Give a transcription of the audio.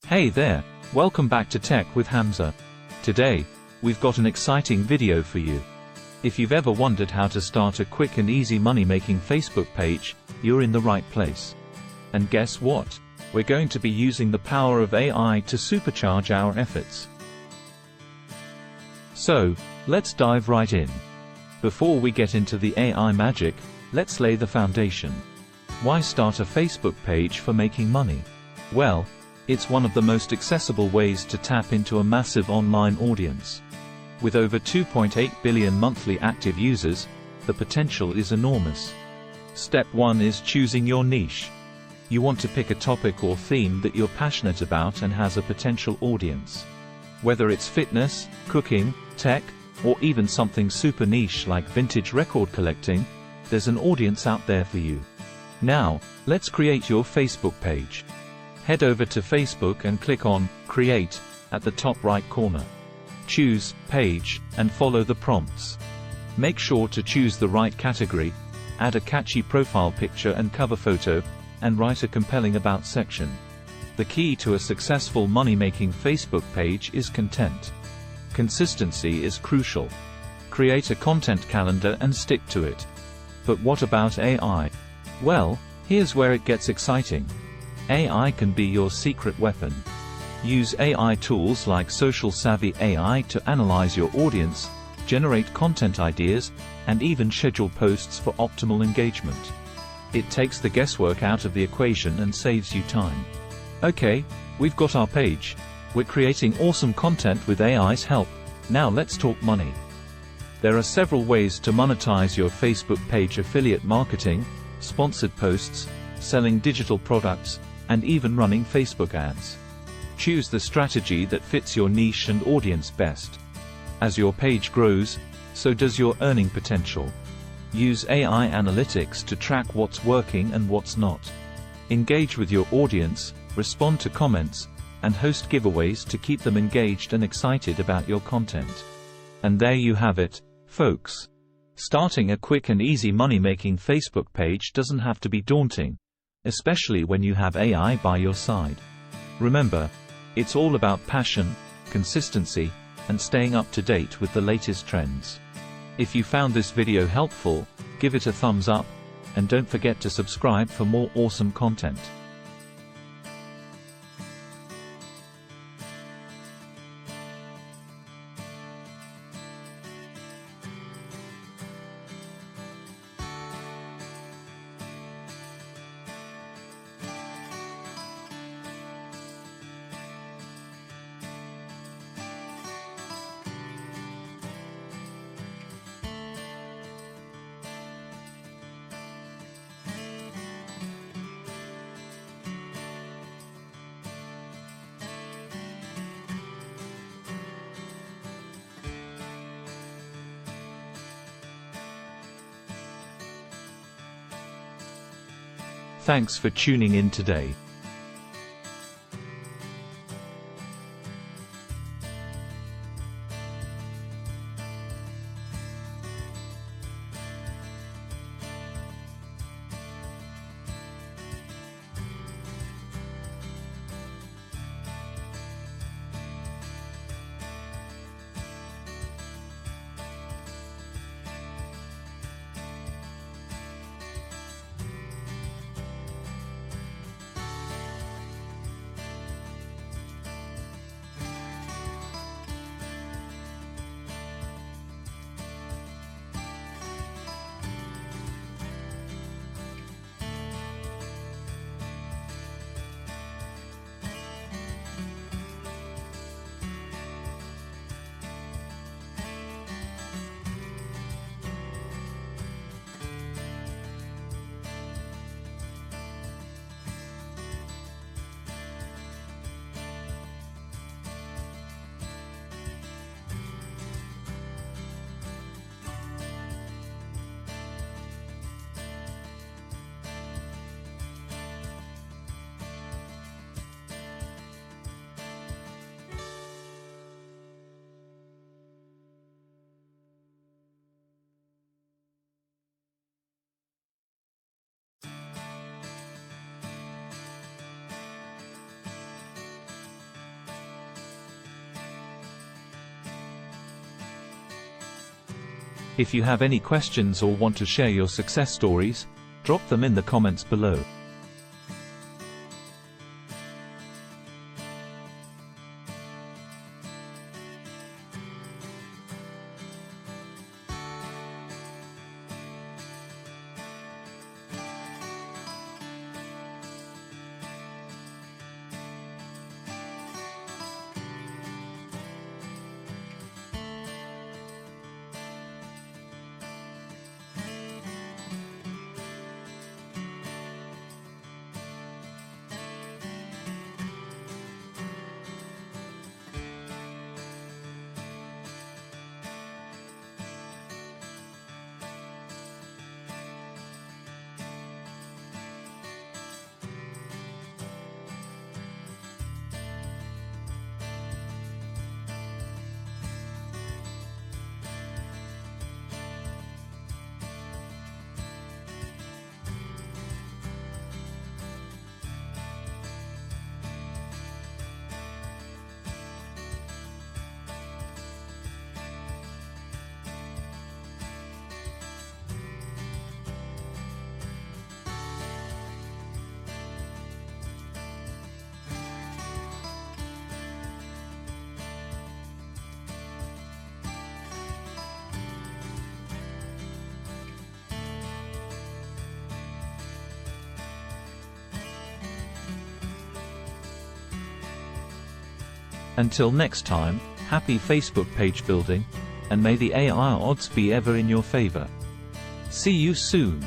Hey there, welcome back to Tech with Hamza. Today, we've got an exciting video for you. If you've ever wondered how to start a quick and easy money-making Facebook page, you're in the right place. And guess what? We're going to be using the power of AI to supercharge our efforts. So, let's dive right in. Before we get into the AI magic, let's lay the foundation. Why start a Facebook page for making money? Well, it's one of the most accessible ways to tap into a massive online audience. With over 2.8 billion monthly active users, the potential is enormous. Step 1 is choosing your niche. You want to pick a topic or theme that you're passionate about and has a potential audience. Whether it's fitness, cooking, tech, or even something super niche like vintage record collecting, there's an audience out there for you. Now, let's create your Facebook page. Head over to Facebook and click on Create at the top right corner. Choose Page and follow the prompts. Make sure to choose the right category, add a catchy profile picture and cover photo, and write a compelling About section. The key to a successful money-making Facebook page is content. Consistency is crucial. Create a content calendar and stick to it. But what about AI? Well, here's where it gets exciting. AI can be your secret weapon. Use AI tools like Social Savvy AI to analyze your audience, generate content ideas, and even schedule posts for optimal engagement. It takes the guesswork out of the equation and saves you time. Okay, we've got our page. We're creating awesome content with AI's help. Now let's talk money. There are several ways to monetize your Facebook page: affiliate marketing, sponsored posts, selling digital products, and even running Facebook ads. Choose the strategy that fits your niche and audience best. As your page grows, so does your earning potential. Use AI analytics to track what's working and what's not. Engage with your audience, respond to comments, and host giveaways to keep them engaged and excited about your content. And there you have it, folks. Starting a quick and easy money-making Facebook page doesn't have to be daunting, especially when you have AI by your side. Remember, it's all about passion, consistency, and staying up to date with the latest trends. If you found this video helpful, give it a thumbs up, and don't forget to subscribe for more awesome content. Thanks for tuning in today. If you have any questions or want to share your success stories, drop them in the comments below. Until next time, happy Facebook page building, and may the AI odds be ever in your favor. See you soon.